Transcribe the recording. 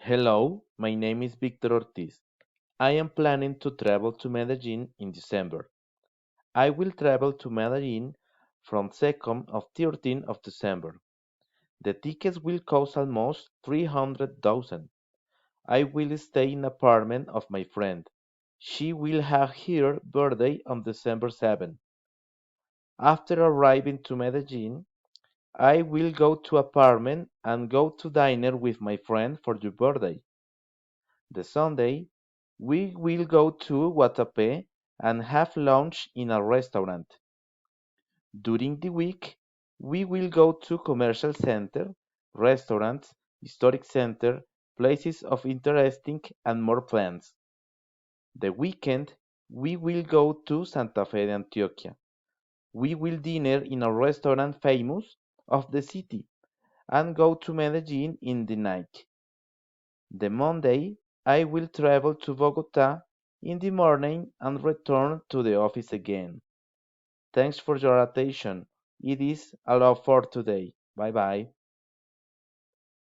Hello, my name is Victor Ortiz. I am planning to travel to Medellin in December. I will travel to Medellin from 2nd of 13th of December. The tickets will cost almost 300,000. I will stay in apartment of my friend. She will have her birthday on December 7th. After arriving to Medellin, I will go to apartment and go to dinner with my friend for your birthday. The Sunday, we will go to Guatapé and have lunch in a restaurant. During the week, we will go to commercial center, restaurants, historic center, places of interesting and more plans. The weekend, we will go to Santa Fe de Antioquia. We will dinner in a restaurant famous of the city and go to Medellin in the night. The Monday, I will travel to Bogota in the morning and return to the office again. Thanks for your attention. It is all for today. Bye bye.